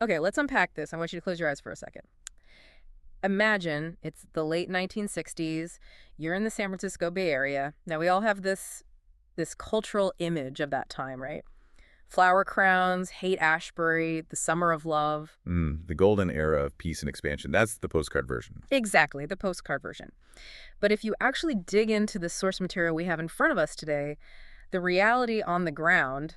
Okay, let's unpack this. I want you to close your eyes for a second. Imagine it's the late 1960s. You're in the San Francisco Bay Area. Now, we all have this cultural image of that time, right? Flower crowns, Haight-Ashbury, the summer of love. The golden era of peace and expansion. That's the postcard version. Exactly, the postcard version. But if you actually dig into the source material we have in front of us today, the reality on the ground,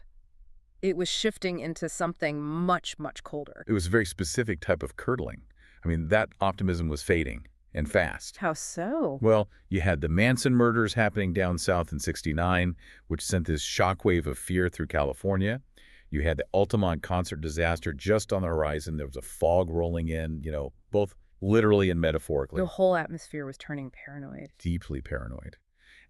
it was shifting into something much, much colder. It was a very specific type of curdling. I mean, that optimism was fading, and fast. How so? Well, you had the Manson murders happening down south in '69, which sent this shockwave of fear through California. You had the Altamont concert disaster just on the horizon. There was a fog rolling in, both literally and metaphorically. The whole atmosphere was turning paranoid. Deeply paranoid.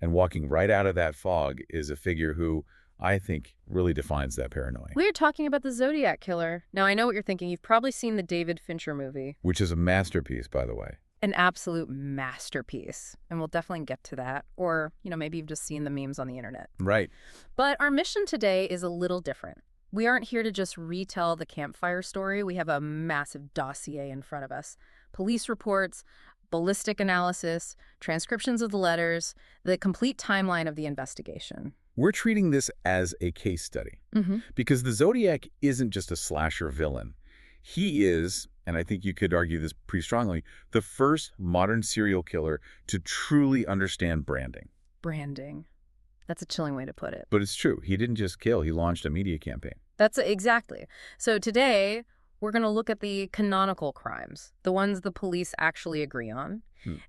And walking right out of that fog is a figure who I think really defines that paranoia. We're talking about the Zodiac killer. Now, I know what you're thinking. You've probably seen the David Fincher movie. Which is a masterpiece, by the way. An absolute masterpiece. And we'll definitely get to that. Or, maybe you've just seen the memes on the internet. Right. But our mission today is a little different. We aren't here to just retell the campfire story. We have a massive dossier in front of us. Police reports, ballistic analysis, transcriptions of the letters, the complete timeline of the investigation. We're treating this as a case study because the Zodiac isn't just a slasher villain. He is, and I think you could argue this pretty strongly, the first modern serial killer to truly understand branding. Branding. That's a chilling way to put it. But it's true. He didn't just kill. He launched a media campaign. That's exactly. So today, we're going to look at the canonical crimes, the ones the police actually agree on.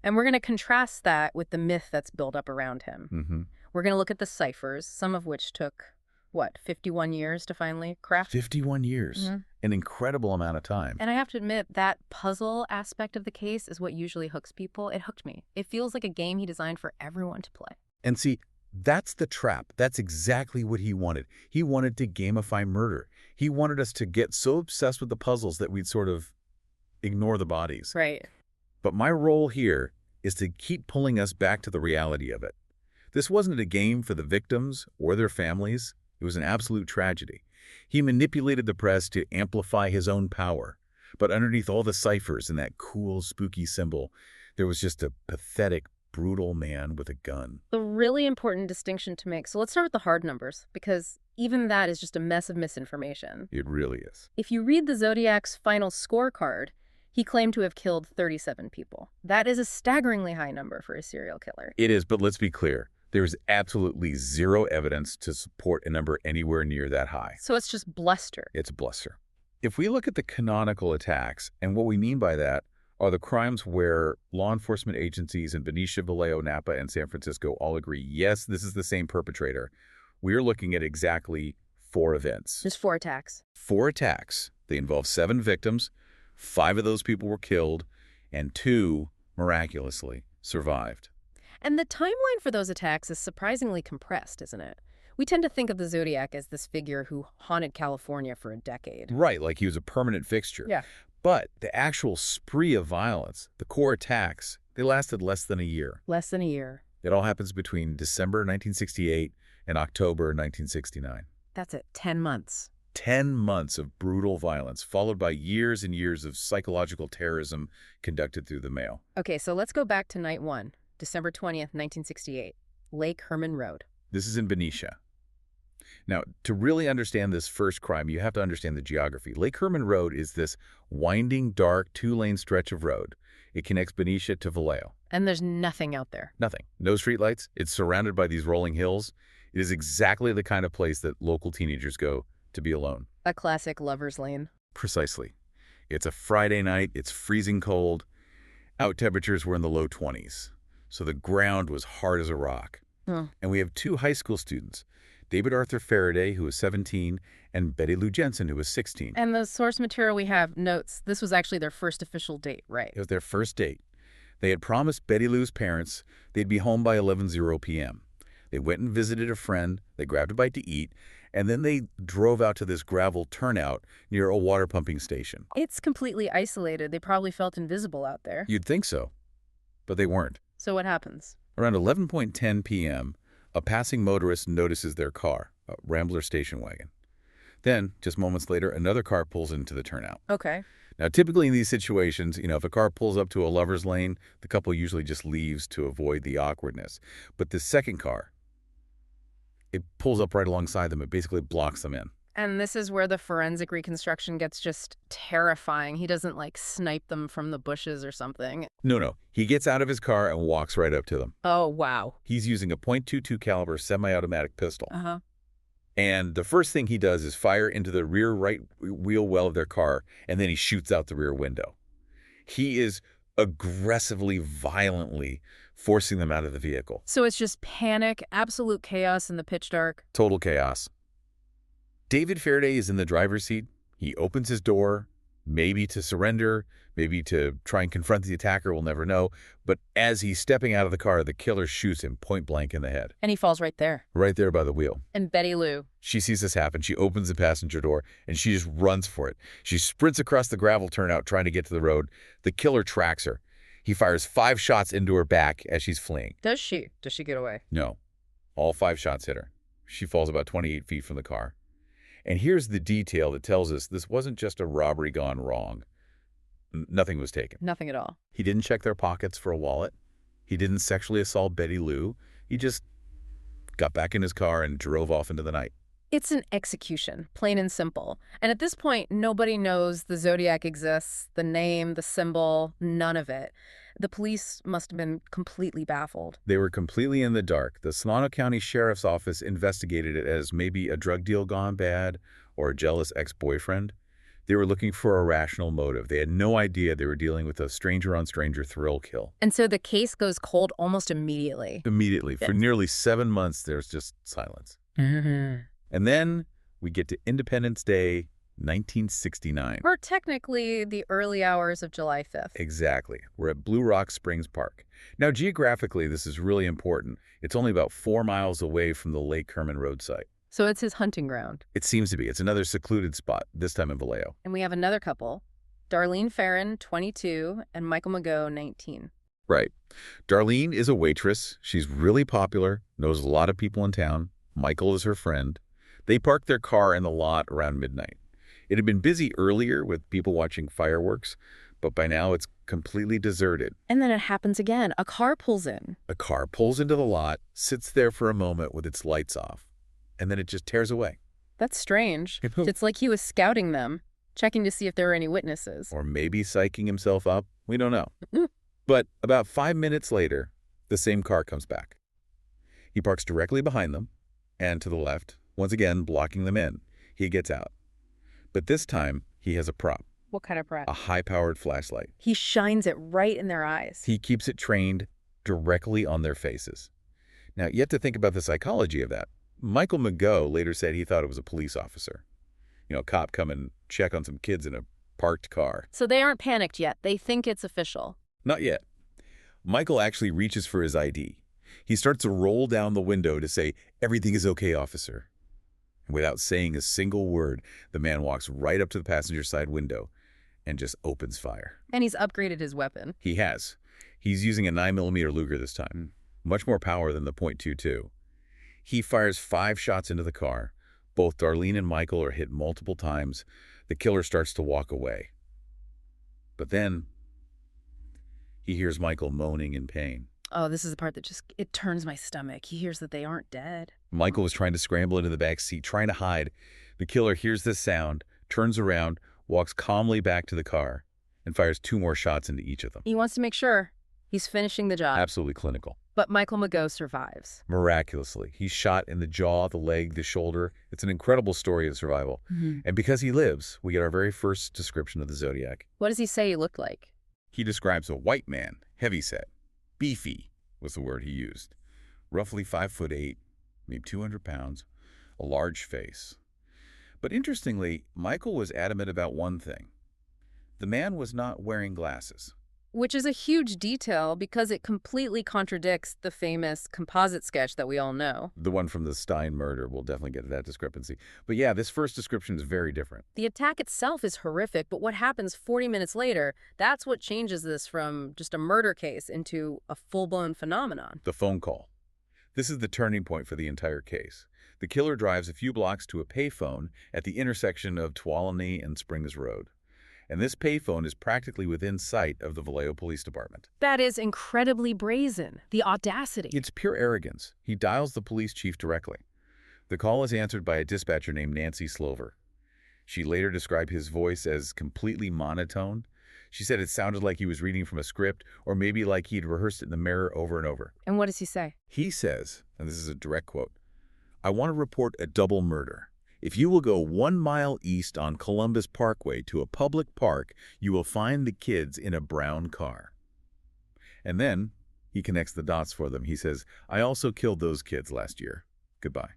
And we're going to contrast that with the myth that's built up around him. We're going to look at the ciphers, some of which took, 51 years to finally craft? 51 years. An incredible amount of time. And I have to admit, that puzzle aspect of the case is what usually hooks people. It hooked me. It feels like a game he designed for everyone to play. And see, that's the trap. That's exactly what he wanted. He wanted to gamify murder. He wanted us to get so obsessed with the puzzles that we'd sort of ignore the bodies. Right. But my role here is to keep pulling us back to the reality of it. This wasn't a game for the victims or their families. It was an absolute tragedy. He manipulated the press to amplify his own power. But underneath all the ciphers and that cool, spooky symbol, there was just a pathetic, brutal man with a gun. A really important distinction to make. So let's start with the hard numbers, because even that is just a mess of misinformation. It really is. If you read the Zodiac's final scorecard, he claimed to have killed 37 people. That is a staggeringly high number for a serial killer. It is, but let's be clear. There is absolutely zero evidence to support a number anywhere near that high. So it's just bluster. It's bluster. If we look at the canonical attacks, and what we mean by that are the crimes where law enforcement agencies in Benicia, Vallejo, Napa, and San Francisco all agree, yes, this is the same perpetrator. We're looking at exactly 4 events. Just 4 attacks. 4 attacks. They involve 7 victims. 5 of those people were killed, and 2, miraculously, survived. And the timeline for those attacks is surprisingly compressed, isn't it? We tend to think of the Zodiac as this figure who haunted California for a decade. Right, like he was a permanent fixture. Yeah. But the actual spree of violence, the core attacks, they lasted less than a year. Less than a year. It all happens between December 1968 and October 1969. That's it, 10 months. 10 months of brutal violence, followed by years and years of psychological terrorism conducted through the mail. Okay, so let's go back to night 1, December 20th, 1968, Lake Herman Road. This is in Benicia. Now, to really understand this first crime, you have to understand the geography. Lake Herman Road is this winding, dark, 2-lane stretch of road. It connects Benicia to Vallejo. And there's nothing out there. Nothing. No streetlights. It's surrounded by these rolling hills. It is exactly the kind of place that local teenagers go to be alone. A classic lover's lane. Precisely. It's a Friday night. It's freezing cold. Out temperatures were in the low 20s. So the ground was hard as a rock. And we have 2 high school students, David Arthur Faraday, who was 17, and Betty Lou Jensen, who was 16. And the source material we have notes this was actually their first official date, right? It was their first date. They had promised Betty Lou's parents they'd be home by 11:00 p.m. They went and visited a friend, they grabbed a bite to eat, and then they drove out to this gravel turnout near a water pumping station. It's completely isolated. They probably felt invisible out there. You'd think so, but they weren't. So what happens? Around 11:10 p.m., a passing motorist notices their car, a Rambler station wagon. Then, just moments later, another car pulls into the turnout. Okay. Now, typically in these situations, if a car pulls up to a lover's lane, the couple usually just leaves to avoid the awkwardness. But the second car, it pulls up right alongside them. It basically blocks them in. And this is where the forensic reconstruction gets just terrifying. He doesn't, like, snipe them from the bushes or something. No. He gets out of his car and walks right up to them. Oh, wow. He's using a .22 caliber semi-automatic pistol. Uh-huh. And the first thing he does is fire into the rear right wheel well of their car, and then he shoots out the rear window. He is aggressively, violently forcing them out of the vehicle. So it's just panic, absolute chaos in the pitch dark. Total chaos. David Faraday is in the driver's seat. He opens his door, maybe to surrender, maybe to try and confront the attacker, we'll never know. But as he's stepping out of the car, the killer shoots him point blank in the head. And he falls right there. Right there by the wheel. And Betty Lou. She sees this happen. She opens the passenger door, and she just runs for it. She sprints across the gravel turnout trying to get to the road. The killer tracks her. He fires 5 shots into her back as she's fleeing. Does she? Does she get away? No. All 5 shots hit her. She falls about 28 feet from the car. And here's the detail that tells us this wasn't just a robbery gone wrong. Nothing was taken. Nothing at all. He didn't check their pockets for a wallet. He didn't sexually assault Betty Lou. He just got back in his car and drove off into the night. It's an execution, plain and simple. And at this point, nobody knows the Zodiac exists, the name, the symbol, none of it. The police must have been completely baffled. They were completely in the dark. The Solano County Sheriff's Office investigated it as maybe a drug deal gone bad or a jealous ex-boyfriend. They were looking for a rational motive. They had no idea they were dealing with a stranger-on-stranger thrill kill. And so the case goes cold almost immediately. Immediately. Yes. For nearly 7 months, there's just silence. Mm-hmm. And then we get to Independence Day, 1969. Or technically the early hours of July 5th. Exactly. We're at Blue Rock Springs Park. Now, geographically, this is really important. It's only about 4 miles away from the Lake Herman roadside. So it's his hunting ground. It seems to be. It's another secluded spot, this time in Vallejo. And we have another couple, Darlene Farron, 22, and Michael Mageau, 19. Right. Darlene is a waitress. She's really popular, knows a lot of people in town. Michael is her friend. They parked their car in the lot around midnight. It had been busy earlier with people watching fireworks, but by now it's completely deserted. And then it happens again. A car pulls in. A car pulls into the lot, sits there for a moment with its lights off, and then it just tears away. That's strange. It's like he was scouting them, checking to see if there were any witnesses. Or maybe psyching himself up. We don't know. But about 5 minutes later, the same car comes back. He parks directly behind them and to the left, once again blocking them in. He gets out. But this time, he has a prop. What kind of prop? A high-powered flashlight. He shines it right in their eyes. He keeps it trained directly on their faces. Now, you have to think about the psychology of that. Michael Mageau later said he thought it was a police officer. A cop come and check on some kids in a parked car. So they aren't panicked yet. They think it's official. Not yet. Michael actually reaches for his ID. He starts to roll down the window to say, "Everything is okay, officer." And without saying a single word, the man walks right up to the passenger side window and just opens fire. And he's upgraded his weapon. He has. He's using a 9mm Luger this time. Much more power than the .22. He fires 5 shots into the car. Both Darlene and Michael are hit multiple times. The killer starts to walk away. But then he hears Michael moaning in pain. Oh, this is the part that it turns my stomach. He hears that they aren't dead. Michael was trying to scramble into the back seat, trying to hide. The killer hears this sound, turns around, walks calmly back to the car, and fires 2 more shots into each of them. He wants to make sure he's finishing the job. Absolutely clinical. But Michael Mageau survives. Miraculously. He's shot in the jaw, the leg, the shoulder. It's an incredible story of survival. And because he lives, we get our very first description of the Zodiac. What does he say he looked like? He describes a white man, heavyset. Beefy was the word he used. Roughly 5'8", maybe 200 pounds, a large face. But interestingly, Michael was adamant about one thing. The man was not wearing glasses. Which is a huge detail because it completely contradicts the famous composite sketch that we all know. The one from the Stein murder, we'll definitely get to that discrepancy. But yeah, this first description is very different. The attack itself is horrific, but what happens 40 minutes later, that's what changes this from just a murder case into a full-blown phenomenon. The phone call. This is the turning point for the entire case. The killer drives a few blocks to a payphone at the intersection of Tuolumne and Springs Road. And this payphone is practically within sight of the Vallejo Police Department. That is incredibly brazen. The audacity. It's pure arrogance. He dials the police chief directly. The call is answered by a dispatcher named Nancy Slover. She later described his voice as completely monotone. She said it sounded like he was reading from a script, or maybe like he'd rehearsed it in the mirror over and over. And what does he say? He says, and this is a direct quote, "I want to report a double murder. If you will go 1 mile east on Columbus Parkway to a public park, you will find the kids in a brown car." And then he connects the dots for them. He says, "I also killed those kids last year. Goodbye."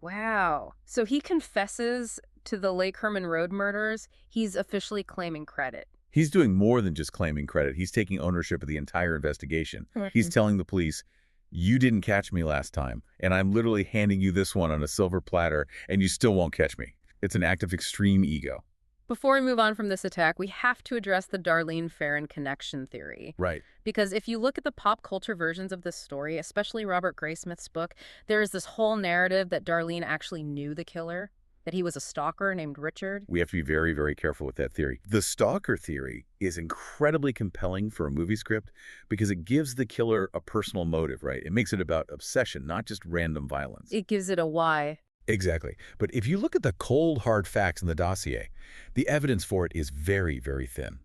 Wow. So he confesses to the Lake Herman Road murders. He's officially claiming credit. He's doing more than just claiming credit. He's taking ownership of the entire investigation. He's telling the police, "You didn't catch me last time, and I'm literally handing you this one on a silver platter, and you still won't catch me." It's an act of extreme ego. Before we move on from this attack, we have to address the Darlene Ferrin connection theory. Right. Because if you look at the pop culture versions of this story, especially Robert Graysmith's book, there is this whole narrative that Darlene actually knew the killer, that he was a stalker named Richard. We have to be very, very careful with that theory. The stalker theory is incredibly compelling for a movie script because it gives the killer a personal motive, right? It makes it about obsession, not just random violence. It gives it a why. Exactly. But if you look at the cold, hard facts in the dossier, the evidence for it is very, very thin.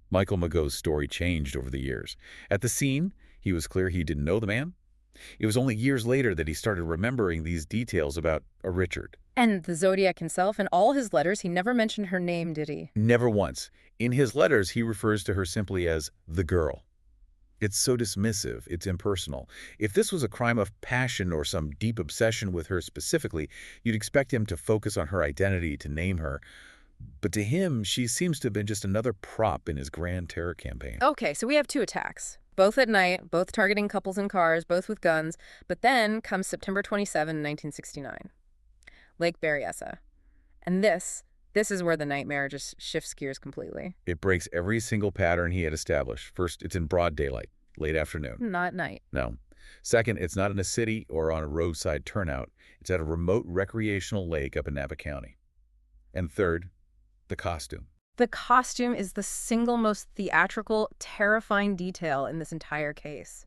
Michael Mageau's story changed over the years. At the scene, he was clear he didn't know the man. It was only years later that he started remembering these details about a Richard. And the Zodiac himself, in all his letters, he never mentioned her name, did he? Never once. In his letters, he refers to her simply as the girl. It's so dismissive, it's impersonal. If this was a crime of passion or some deep obsession with her specifically, you'd expect him to focus on her identity, to name her. But to him, she seems to have been just another prop in his grand terror campaign. Okay, so we have 2 attacks. Both at night, both targeting couples in cars, both with guns. But then comes September 27, 1969. Lake Berryessa. And this is where the nightmare just shifts gears completely. It breaks every single pattern he had established. First, it's in broad daylight, late afternoon. Not at night. No. Second, it's not in a city or on a roadside turnout. It's at a remote recreational lake up in Napa County. And third, the costume. The costume is the single most theatrical, terrifying detail in this entire case.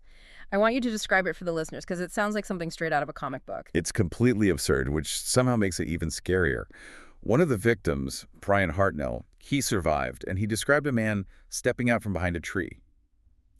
I want you to describe it for the listeners because it sounds like something straight out of a comic book. It's completely absurd, which somehow makes it even scarier. One of the victims, Brian Hartnell, he survived, and he described a man stepping out from behind a tree.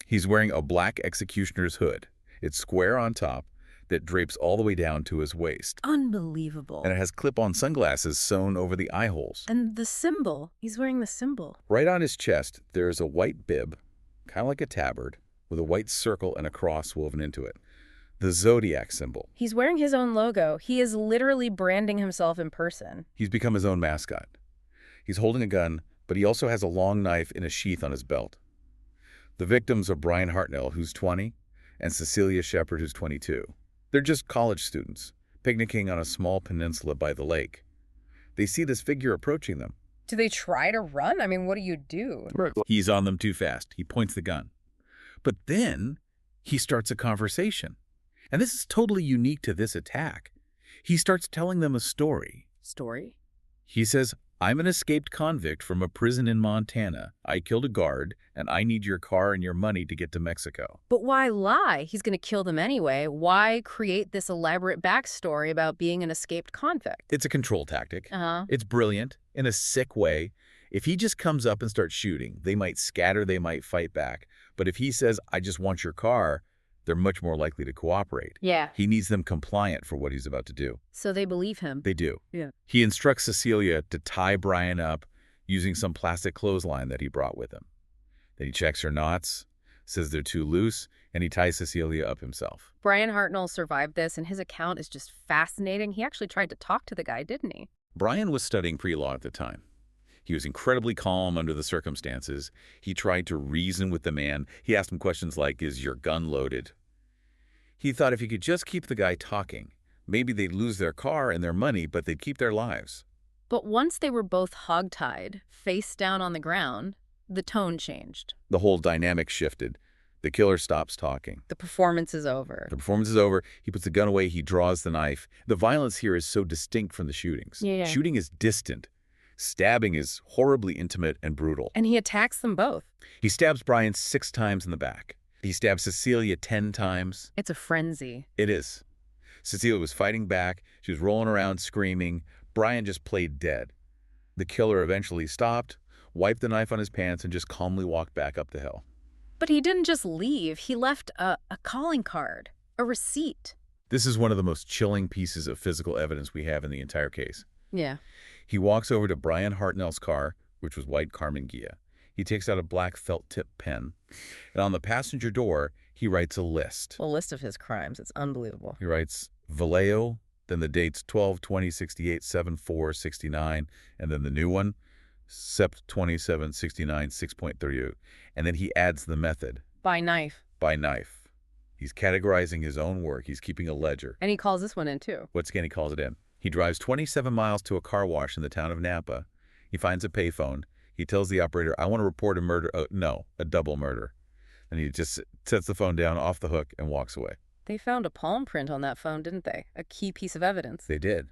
He's wearing a black executioner's hood. It's square on top that drapes all the way down to his waist. Unbelievable. And it has clip-on sunglasses sewn over the eye holes. And the symbol. He's wearing the symbol. Right on his chest, there is a white bib, kind of like a tabard, with a white circle and a cross woven into it. The Zodiac symbol. He's wearing his own logo. He is literally branding himself in person. He's become his own mascot. He's holding a gun, but he also has a long knife in a sheath on his belt. The victims are Brian Hartnell, who's 20, and Cecilia Shepard, who's 22. They're just college students, picnicking on a small peninsula by the lake. They see this figure approaching them. Do they try to run? I mean, what do you do? He's on them too fast. He points the gun. But then he starts a conversation. And this is totally unique to this attack. He starts telling them a story. Story? He says, "I'm an escaped convict from a prison in Montana. I killed a guard, and I need your car and your money to get to Mexico." But why lie? He's going to kill them anyway. Why create this elaborate backstory about being an escaped convict? It's a control tactic. Uh-huh. It's brilliant in a sick way. If he just comes up and starts shooting, they might scatter, they might fight back. But if he says, "I just want your car," they're much more likely to cooperate. Yeah. He needs them compliant for what he's about to do. So they believe him. They do. Yeah. He instructs Cecilia to tie Brian up using some plastic clothesline that he brought with him. Then he checks her knots, says they're too loose, and he ties Cecilia up himself. Brian Hartnell survived this, and his account is just fascinating. He actually tried to talk to the guy, didn't he? Brian was studying pre-law at the time. He was incredibly calm under the circumstances. He tried to reason with the man. He asked him questions like, "Is your gun loaded?" He thought if he could just keep the guy talking, maybe they'd lose their car and their money, but they'd keep their lives. But once they were both hogtied, face down on the ground, the tone changed. The whole dynamic shifted. The killer stops talking. The performance is over. The performance is over. He puts the gun away. He draws the knife. The violence here is so distinct from the shootings. Yeah. Shooting is distant. Stabbing is horribly intimate and brutal. And he attacks them both. He stabs Brian 6 times in the back. He stabs Cecilia 10 times. It's a frenzy. It is. Cecilia was fighting back. She was rolling around screaming. Brian just played dead. The killer eventually stopped, wiped the knife on his pants, and just calmly walked back up the hill. But he didn't just leave. He left a calling card, a receipt. This is one of the most chilling pieces of physical evidence we have in the entire case. Yeah. He walks over to Brian Hartnell's car, which was white Carmen Ghia. He takes out a black felt-tip pen, and on the passenger door, he writes a list. A list of his crimes. It's unbelievable. He writes Vallejo, then the dates 12/20/68, 7/4/69, and then the new one, Sept 27/69, 6.38. And then he adds the method. By knife. By knife. He's categorizing his own work. He's keeping a ledger. And he calls this one in, too. Once again, he calls it in. He drives 27 miles to a car wash in the town of Napa. He finds a payphone. He tells the operator, I want to report a murder. Oh, no, a double murder. And he just sets the phone down off the hook and walks away. They found a palm print on that phone, didn't they? A key piece of evidence. They did.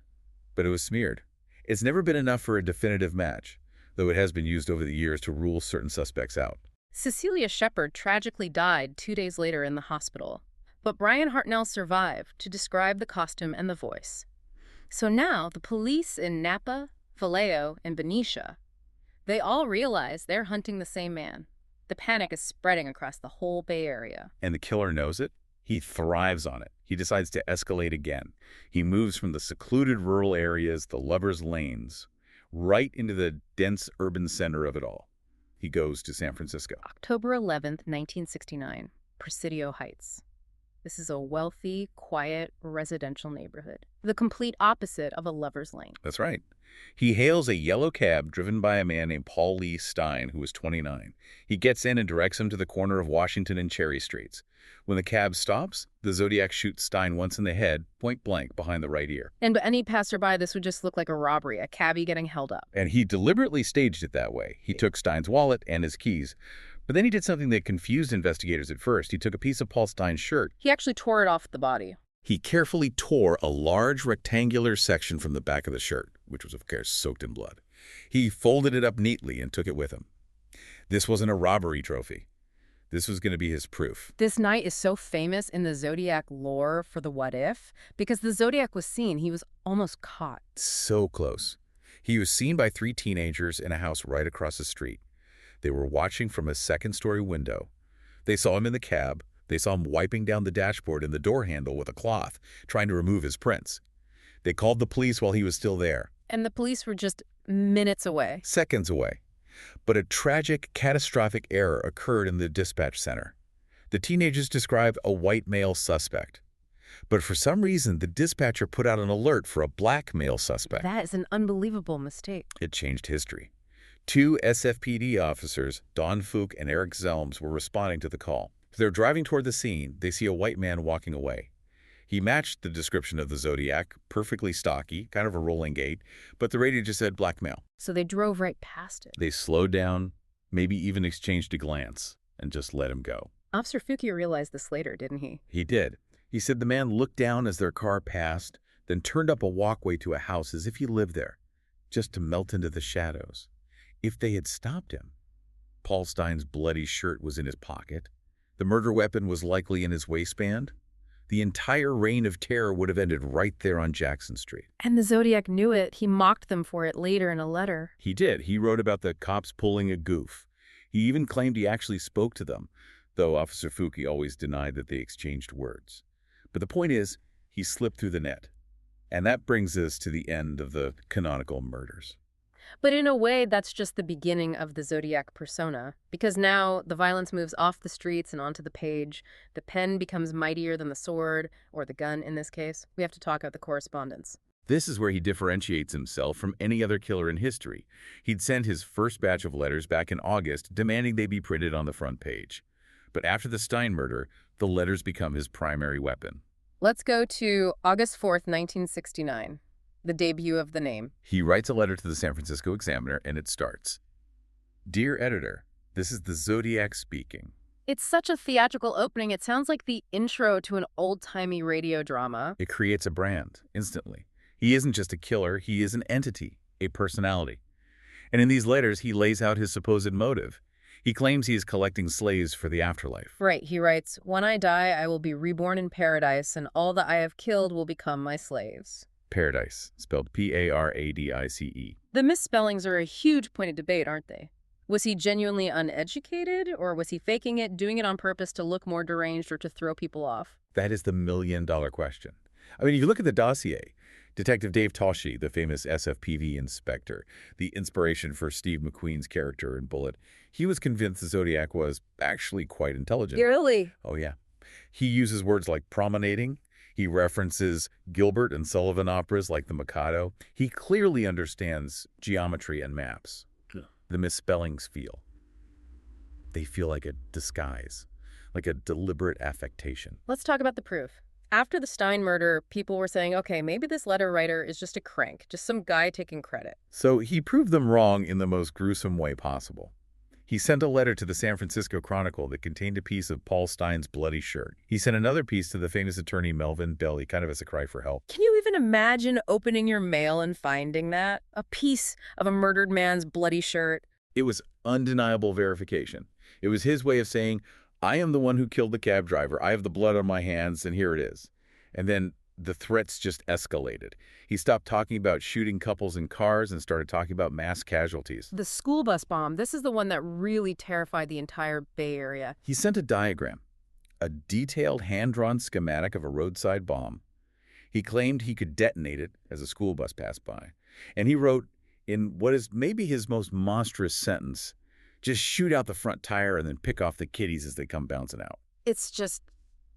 But it was smeared. It's never been enough for a definitive match, though it has been used over the years to rule certain suspects out. Cecilia Shepard tragically died 2 days later in the hospital. But Brian Hartnell survived to describe the costume and the voice. So now the police in Napa, Vallejo, and Benicia, they all realize they're hunting the same man. The panic is spreading across the whole Bay Area. And the killer knows it. He thrives on it. He decides to escalate again. He moves from the secluded rural areas, the lovers' lanes, right into the dense urban center of it all. He goes to San Francisco. October 11th, 1969, Presidio Heights. This is a wealthy, quiet, residential neighborhood. The complete opposite of a lover's lane. That's right. He hails a yellow cab driven by a man named Paul Lee Stein, who was 29. He gets in and directs him to the corner of Washington and Cherry Streets. When the cab stops, the Zodiac shoots Stein once in the head, point blank, behind the right ear. And to any passerby, this would just look like a robbery, a cabbie getting held up. And he deliberately staged it that way. He took Stein's wallet and his keys. But then he did something that confused investigators at first. He took a piece of Paul Stein's shirt. He actually tore it off the body. He carefully tore a large rectangular section from the back of the shirt, which was, of course, soaked in blood. He folded it up neatly and took it with him. This wasn't a robbery trophy. This was going to be his proof. This night is so famous in the Zodiac lore for the what if, because the Zodiac was seen. He was almost caught. So close. He was seen by 3 teenagers in a house right across the street. They were watching from a second-story window. They saw him in the cab. They saw him wiping down the dashboard and the door handle with a cloth, trying to remove his prints. They called the police while he was still there. And the police were just minutes away. Seconds away. But a tragic, catastrophic error occurred in the dispatch center. The teenagers described a white male suspect. But for some reason, the dispatcher put out an alert for a black male suspect. That is an unbelievable mistake. It changed history. 2 SFPD officers, Don Fook and Eric Zelms, were responding to the call. As they're driving toward the scene, they see a white man walking away. He matched the description of the Zodiac, perfectly stocky, kind of a rolling gait, but the radio just said black male. So they drove right past it. They slowed down, maybe even exchanged a glance, and just let him go. Officer Fuki realized this later, didn't he? He did. He said the man looked down as their car passed, then turned up a walkway to a house as if he lived there, just to melt into the shadows. If they had stopped him, Paul Stein's bloody shirt was in his pocket. The murder weapon was likely in his waistband. The entire reign of terror would have ended right there on Jackson Street. And the Zodiac knew it. He mocked them for it later in a letter. He did. He wrote about the cops pulling a goof. He even claimed he actually spoke to them, though Officer Fuki always denied that they exchanged words. But the point is, he slipped through the net. And that brings us to the end of the canonical murders. But in a way, that's just the beginning of the Zodiac persona, because now the violence moves off the streets and onto the page. The pen becomes mightier than the sword, or the gun in this case. We have to talk about the correspondence. This is where he differentiates himself from any other killer in history. He'd sent his first batch of letters back in August, demanding they be printed on the front page. But after the Stein murder, the letters become his primary weapon. Let's go to August 4th, 1969. The debut of the name. He writes a letter to the San Francisco Examiner, and it starts, "Dear Editor, this is the Zodiac speaking. It's such a theatrical opening. It sounds like the intro to an old-timey radio drama. It creates a brand instantly. He isn't just a killer, he is an entity, a personality. And in these letters, he lays out his supposed motive. He claims he is collecting slaves for the afterlife. Right, he writes, "When I die, I will be reborn in paradise, and all that I have killed will become my slaves." Paradise, spelled P-A-R-A-D-I-C-E. The misspellings are a huge point of debate, aren't they? Was he genuinely uneducated, or was he faking it, doing it on purpose to look more deranged or to throw people off? That is the million-dollar question. I mean, if you look at the dossier, Detective Dave Toschi, the famous SFPV inspector, the inspiration for Steve McQueen's character in Bullet, he was convinced the Zodiac was actually quite intelligent. Really? Oh, yeah. He uses words like promenading. He references Gilbert and Sullivan operas like The Mikado. He clearly understands geometry and maps. Yeah. The misspellings they feel like a disguise, like a deliberate affectation. Let's talk about the proof. After the Stein murder, people were saying, okay, maybe this letter writer is just a crank, just some guy taking credit. So he proved them wrong in the most gruesome way possible. He sent a letter to the San Francisco Chronicle that contained a piece of Paul Stein's bloody shirt. He sent another piece to the famous attorney Melvin Belli, kind of as a cry for help. Can you even imagine opening your mail and finding that? A piece of a murdered man's bloody shirt? It was undeniable verification. It was his way of saying, I am the one who killed the cab driver. I have the blood on my hands, and here it is. And then the threats just escalated. He stopped talking about shooting couples in cars and started talking about mass casualties. The school bus bomb, this is the one that really terrified the entire Bay Area. He sent a diagram, a detailed hand-drawn schematic of a roadside bomb. He claimed he could detonate it as a school bus passed by. And he wrote, in what is maybe his most monstrous sentence, just shoot out the front tire and then pick off the kiddies as they come bouncing out.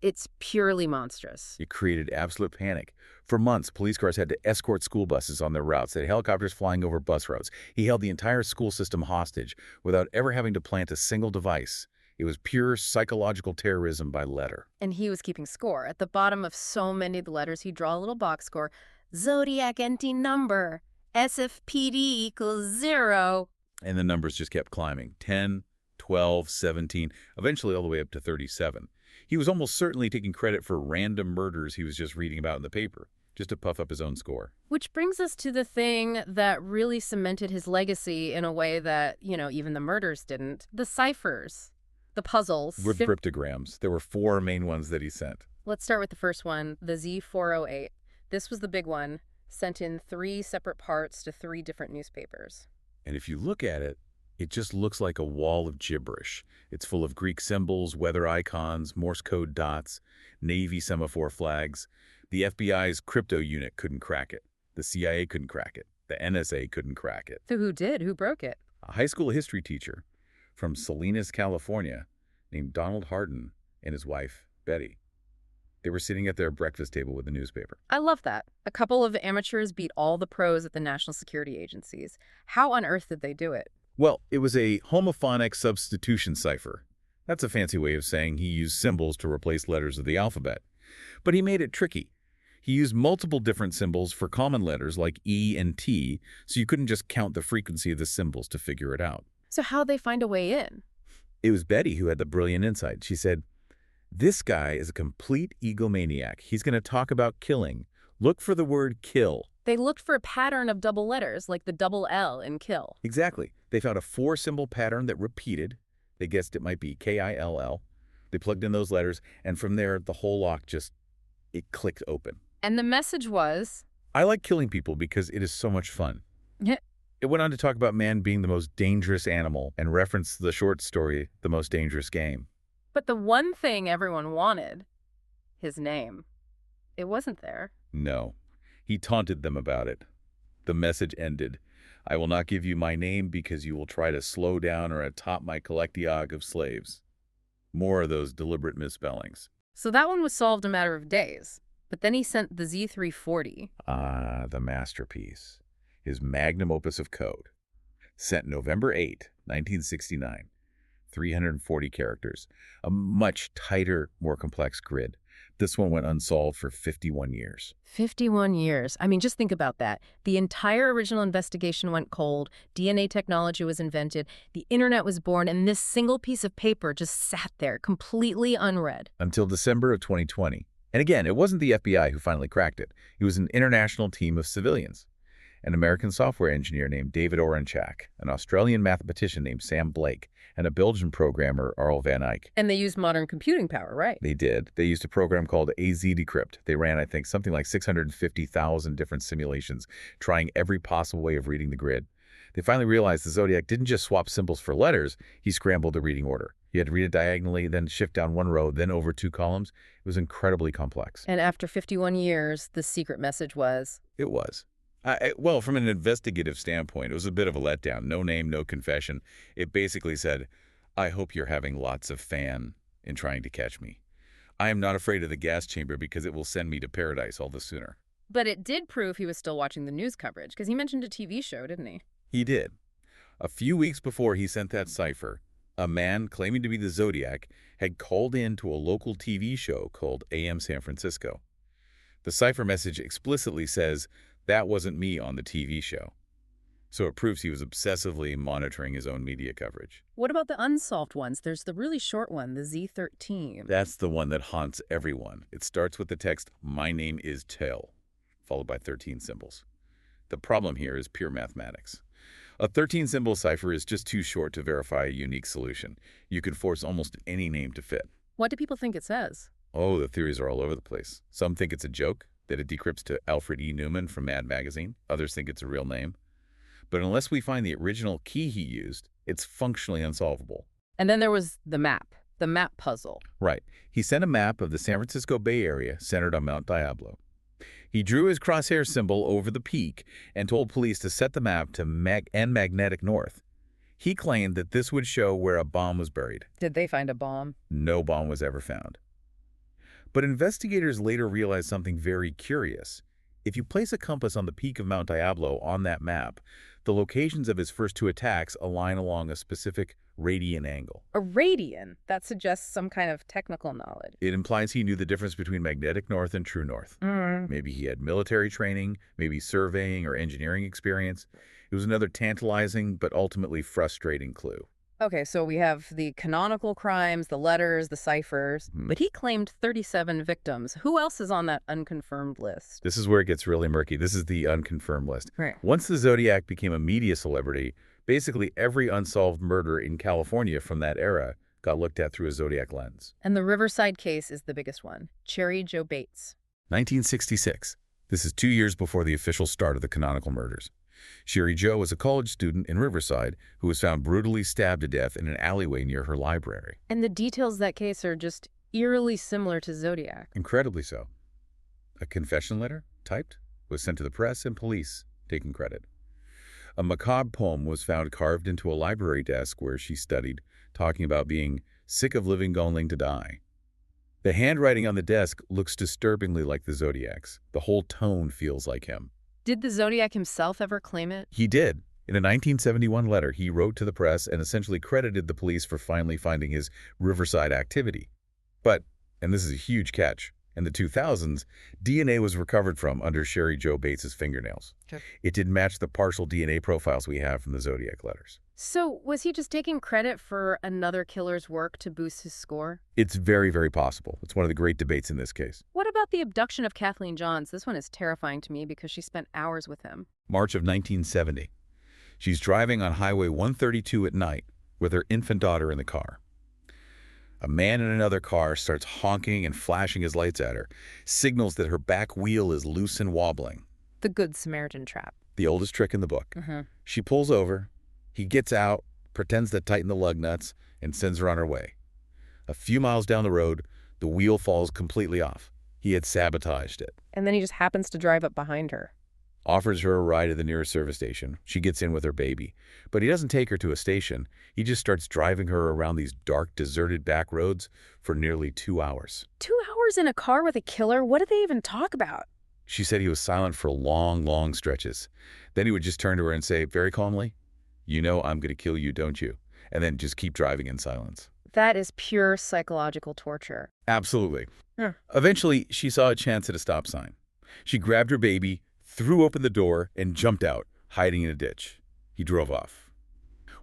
It's purely monstrous. It created absolute panic. For months, police cars had to escort school buses on their routes. They had helicopters flying over bus routes. He held the entire school system hostage without ever having to plant a single device. It was pure psychological terrorism by letter. And he was keeping score. At the bottom of so many of the letters, he'd draw a little box score. Zodiac empty number. SFPD equals 0. And the numbers just kept climbing. 10, 12, 17, eventually all the way up to 37. He was almost certainly taking credit for random murders he was just reading about in the paper, just to puff up his own score. Which brings us to the thing that really cemented his legacy in a way that, even the murders didn't. The ciphers, the puzzles. With cryptograms. There were 4 main ones that he sent. Let's start with the first one, the Z408. This was the big one, sent in 3 separate parts to 3 different newspapers. And if you look at it, it just looks like a wall of gibberish. It's full of Greek symbols, weather icons, Morse code dots, Navy semaphore flags. The FBI's crypto unit couldn't crack it. The CIA couldn't crack it. The NSA couldn't crack it. So who did? Who broke it? A high school history teacher from Salinas, California, named Donald Hardin and his wife, Betty. They were sitting at their breakfast table with the newspaper. I love that. A couple of amateurs beat all the pros at the national security agencies. How on earth did they do it? Well, it was a homophonic substitution cipher. That's a fancy way of saying he used symbols to replace letters of the alphabet. But he made it tricky. He used multiple different symbols for common letters like E and T, so you couldn't just count the frequency of the symbols to figure it out. So how'd they find a way in? It was Betty who had the brilliant insight. She said, this guy is a complete egomaniac. He's going to talk about killing. Look for the word kill. They looked for a pattern of double letters, like the double L in kill. Exactly. They found a 4-symbol pattern that repeated. They guessed it might be K-I-L-L. They plugged in those letters, and from there, the whole lock it clicked open. And the message was? I like killing people because it is so much fun. It went on to talk about man being the most dangerous animal and reference the short story, The Most Dangerous Game. But the one thing everyone wanted, his name, it wasn't there. No. He taunted them about it. The message ended. I will not give you my name because you will try to slow down or atop my collectiog of slaves. More of those deliberate misspellings. So that one was solved in a matter of days. But then he sent the Z340. Ah, the masterpiece. His magnum opus of code. Sent November 8, 1969. 340 characters. A much tighter, more complex grid. This one went unsolved for 51 years. 51 years. I mean, just think about that. The entire original investigation went cold, DNA technology was invented, the internet was born, and this single piece of paper just sat there, completely unread. Until December of 2020. And again, it wasn't the FBI who finally cracked it. It was an international team of civilians. An American software engineer named David Oranchak, an Australian mathematician named Sam Blake, and a Belgian programmer, Arl van Eyck. And they used modern computing power, right? They did. They used a program called AZ Decrypt. They ran, I think, something like 650,000 different simulations, trying every possible way of reading the grid. They finally realized the Zodiac didn't just swap symbols for letters, he scrambled the reading order. He had to read it diagonally, then shift down one row, then over two columns. It was incredibly complex. And after 51 years, the secret message was? It was. Well, from an investigative standpoint, it was a bit of a letdown. No name, no confession. It basically said, I hope you're having lots of fun in trying to catch me. I am not afraid of the gas chamber because it will send me to paradise all the sooner. But it did prove he was still watching the news coverage, because he mentioned a TV show, didn't he? He did. A few weeks before he sent that cipher, a man claiming to be the Zodiac had called in to a local TV show called AM San Francisco. The cipher message explicitly says, that wasn't me on the TV show. So it proves he was obsessively monitoring his own media coverage. What about the unsolved ones? There's the really short one, the Z13. That's the one that haunts everyone. It starts with the text, my name is Tell, followed by 13 symbols. The problem here is pure mathematics. A 13-symbol cipher is just too short to verify a unique solution. You could force almost any name to fit. What do people think it says? Oh, the theories are all over the place. Some think it's a joke, that it decrypts to Alfred E. Newman from Mad Magazine. Others think it's a real name. But unless we find the original key he used, it's functionally unsolvable. And then there was the map puzzle. Right. He sent a map of the San Francisco Bay Area centered on Mount Diablo. He drew his crosshair symbol over the peak and told police to set the map to magnetic north. He claimed that this would show where a bomb was buried. Did they find a bomb? No bomb was ever found. But investigators later realized something very curious. If you place a compass on the peak of Mount Diablo on that map, the locations of his first two attacks align along a specific radian angle. A radian? That suggests some kind of technical knowledge. It implies he knew the difference between magnetic north and true north. Maybe he had military training, maybe surveying or engineering experience. It was another tantalizing but ultimately frustrating clue. Okay, so we have the canonical crimes, the letters, the ciphers, but he claimed 37 victims. Who else is on that unconfirmed list? This is where it gets really murky. This is the unconfirmed list. Right. Once the Zodiac became a media celebrity, basically every unsolved murder in California from that era got looked at through a Zodiac lens. And the Riverside case is the biggest one. Cherry Jo Bates. 1966. This is 2 years before the official start of the canonical murders. Cherry Jo was a college student in Riverside who was found brutally stabbed to death in an alleyway near her library. And the details of that case are just eerily similar to Zodiac. Incredibly so. A confession letter, typed, was sent to the press and police, taking credit. A macabre poem was found carved into a library desk where she studied, talking about being sick of living only to die. The handwriting on the desk looks disturbingly like the Zodiac's. The whole tone feels like him. Did the Zodiac himself ever claim it? He did. In a 1971 letter, he wrote to the press and essentially credited the police for finally finding his Riverside activity. But, and this is a huge catch, in the 2000s, DNA was recovered from under Cherry Jo Bates' fingernails. Okay. It didn't match the partial DNA profiles we have from the Zodiac letters. So was he just taking credit for another killer's work to boost his score? It's very, very possible. It's one of the great debates in this case. What about the abduction of Kathleen Johns? This one is terrifying to me because she spent hours with him. March of 1970. She's driving on Highway 132 at night with her infant daughter in the car. A man in another car starts honking and flashing his lights at her, signals that her back wheel is loose and wobbling. The Good Samaritan trap. The oldest trick in the book. She pulls over. He gets out, pretends to tighten the lug nuts, and sends her on her way. A few miles down the road, the wheel falls completely off. He had sabotaged it. And then he just happens to drive up behind her. Offers her a ride at the nearest service station. She gets in with her baby. But he doesn't take her to a station. He just starts driving her around these dark, deserted back roads for nearly 2 hours. 2 hours in a car with a killer? What did they even talk about? She said he was silent for long, long stretches. Then he would just turn to her and say, very calmly, "You know I'm going to kill you, don't you?" And then just keep driving in silence. That is pure psychological torture. Absolutely. Yeah. Eventually, she saw a chance at a stop sign. She grabbed her baby, threw open the door, and jumped out, hiding in a ditch. He drove off.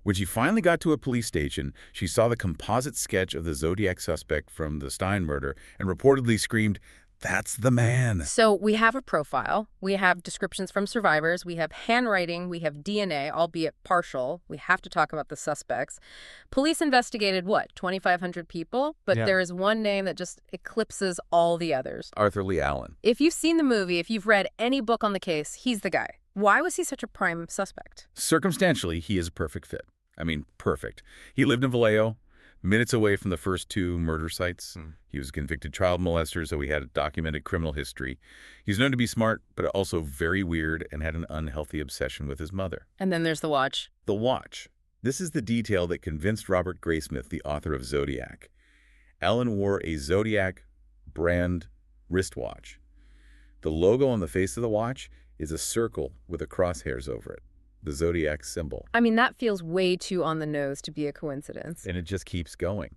When she finally got to a police station, she saw the composite sketch of the Zodiac suspect from the Stein murder and reportedly screamed, "That's the man." So we have a profile, we have descriptions from survivors, we have handwriting, we have DNA, albeit partial. We have to talk about the suspects. Police investigated, what, 2,500 people? But there is one name that just eclipses all the others. Arthur Lee Allen. If you've seen the movie, if you've read any book on the case, he's the guy. Why was he such a prime suspect? Circumstantially, he is a perfect fit. I mean, perfect. He lived in Vallejo, minutes away from the first two murder sites. He was a convicted child molester, so he had a documented criminal history. He's known to be smart, but also very weird and had an unhealthy obsession with his mother. And then there's the watch. The watch. This is the detail that convinced Robert Graysmith, the author of Zodiac. Allen wore a Zodiac brand wristwatch. The logo on the face of the watch is a circle with a crosshairs over it, the Zodiac symbol. I mean, that feels way too on the nose to be a coincidence. And it just keeps going.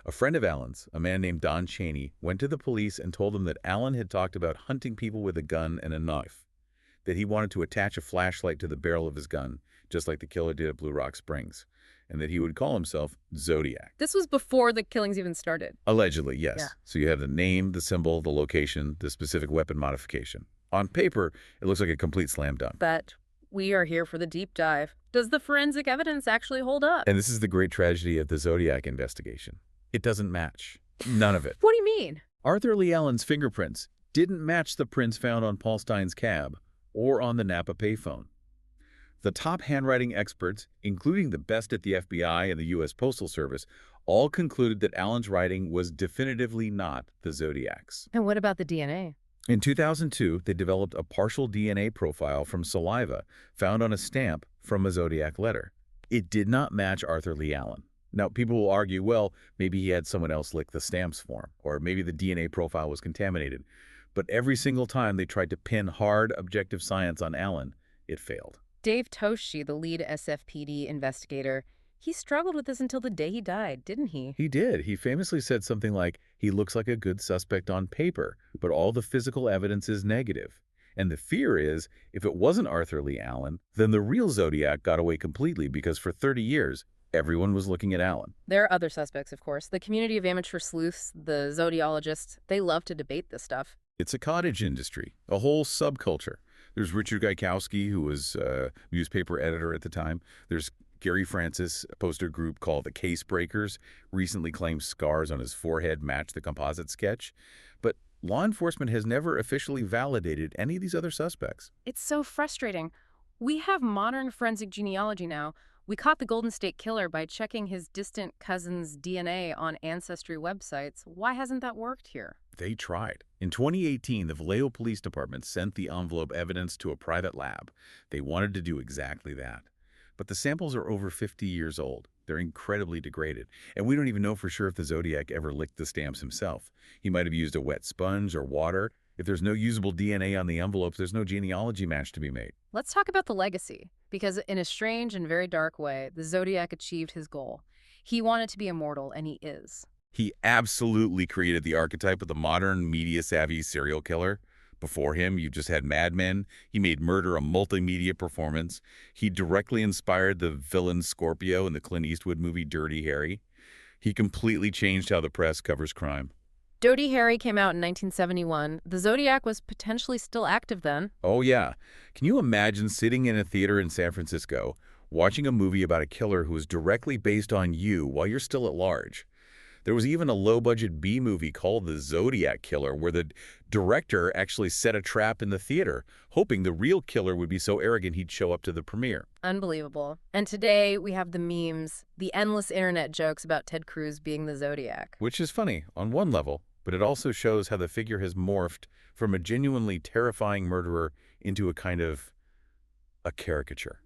A friend of Allen's, a man named Don Chaney, went to the police and told them that Allen had talked about hunting people with a gun and a knife, that he wanted to attach a flashlight to the barrel of his gun, just like the killer did at Blue Rock Springs, and that he would call himself Zodiac. This was before the killings even started. Allegedly, yes. Yeah. So you have the name, the symbol, the location, the specific weapon modification. On paper, it looks like a complete slam dunk. But we are here for the deep dive. Does the forensic evidence actually hold up? And this is the great tragedy of the Zodiac investigation. It doesn't match. None of it. What do you mean? Arthur Lee Allen's fingerprints didn't match the prints found on Paul Stein's cab or on the Napa payphone. The top handwriting experts, including the best at the FBI and the U.S. Postal Service, all concluded that Allen's writing was definitively not the Zodiac's. And what about the DNA? In 2002, they developed a partial DNA profile from saliva found on a stamp from a Zodiac letter. It did not match Arthur Lee Allen. Now, people will argue, well, maybe he had someone else lick the stamps for him, or maybe the DNA profile was contaminated. But every single time they tried to pin hard, objective science on Allen, it failed. Dave Toshi, the lead SFPD investigator, he struggled with this until the day he died, didn't he? He did. He famously said something like, he looks like a good suspect on paper, but all the physical evidence is negative. And the fear is, if it wasn't Arthur Lee Allen, then the real Zodiac got away completely because for 30 years, everyone was looking at Allen. There are other suspects, of course. The community of amateur sleuths, the zodiologists, they love to debate this stuff. It's a cottage industry, a whole subculture. There's Richard Gaikowski, who was a newspaper editor at the time. There's Gary Francis, a poster group called the Case Breakers, recently claimed scars on his forehead match the composite sketch. But law enforcement has never officially validated any of these other suspects. It's so frustrating. We have modern forensic genealogy now. We caught the Golden State Killer by checking his distant cousin's DNA on ancestry websites. Why hasn't that worked here? They tried. In 2018, the Vallejo Police Department sent the envelope evidence to a private lab. They wanted to do exactly that. But the samples are over 50 years old. They're incredibly degraded. And we don't even know for sure if the Zodiac ever licked the stamps himself. He might have used a wet sponge or water. If there's no usable DNA on the envelopes, there's no genealogy match to be made. Let's talk about the legacy, because in a strange and very dark way, the Zodiac achieved his goal. He wanted to be immortal, and he is. He absolutely created the archetype of the modern media-savvy serial killer. Before him, you just had Mad Men. He made murder a multimedia performance. He directly inspired the villain Scorpio in the Clint Eastwood movie Dirty Harry. He completely changed how the press covers crime. Dirty Harry came out in 1971. The Zodiac was potentially still active then. Oh, yeah. Can you imagine sitting in a theater in San Francisco, watching a movie about a killer who is directly based on you while you're still at large? There was even a low-budget B-movie called The Zodiac Killer, where the director actually set a trap in the theater, hoping the real killer would be so arrogant he'd show up to the premiere. Unbelievable. And today we have the memes, the endless internet jokes about Ted Cruz being the Zodiac. Which is funny on one level, but it also shows how the figure has morphed from a genuinely terrifying murderer into a kind of a caricature.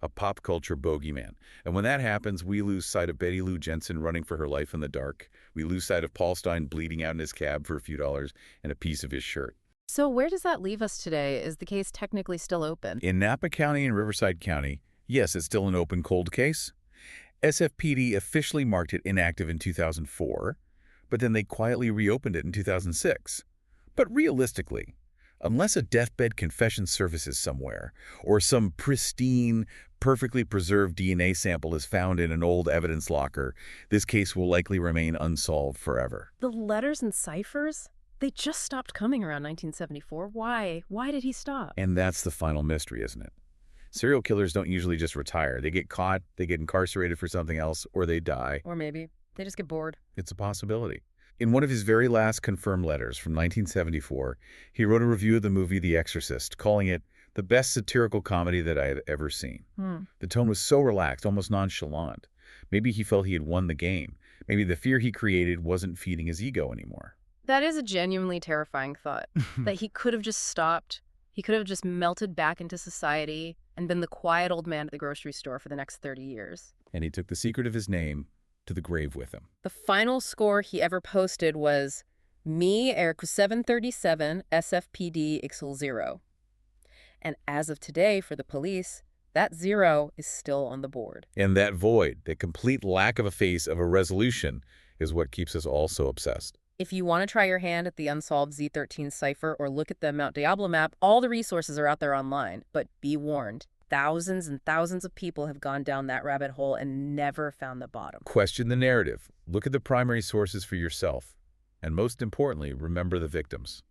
A pop culture bogeyman. And when that happens, we lose sight of Betty Lou Jensen running for her life in the dark. We lose sight of Paul Stein bleeding out in his cab for a few dollars and a piece of his shirt. So where does that leave us today? Is the case technically still open? In Napa County and Riverside County, yes, it's still an open cold case. SFPD officially marked it inactive in 2004, but then they quietly reopened it in 2006. But realistically, unless a deathbed confession surfaces somewhere, or some pristine, perfectly preserved DNA sample is found in an old evidence locker, this case will likely remain unsolved forever. The letters and ciphers? They just stopped coming around 1974. Why? Why did he stop? And that's the final mystery, isn't it? Serial killers don't usually just retire. They get caught, they get incarcerated for something else, or they die. Or maybe they just get bored. It's a possibility. In one of his very last confirmed letters from 1974, he wrote a review of the movie The Exorcist, calling it the best satirical comedy that I had ever seen. The tone was so relaxed, almost nonchalant. Maybe he felt he had won the game. Maybe the fear he created wasn't feeding his ego anymore. That is a genuinely terrifying thought, that he could have just stopped. He could have just melted back into society and been the quiet old man at the grocery store for the next 30 years. And he took the secret of his name to the grave with him. The final score he ever posted was me, Eric 737, SFPD equals 0. And as of today, for the police, that 0 is still on the board. And that void, that complete lack of a face of a resolution, is what keeps us all so obsessed. If you want to try your hand at the Unsolved Z13 cipher or look at the Mount Diablo map, all the resources are out there online. But be warned, thousands and thousands of people have gone down that rabbit hole and never found the bottom. Question the narrative. Look at the primary sources for yourself. And most importantly, remember the victims.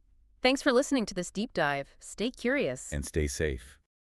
Thanks for listening to this deep dive. Stay curious. And stay safe.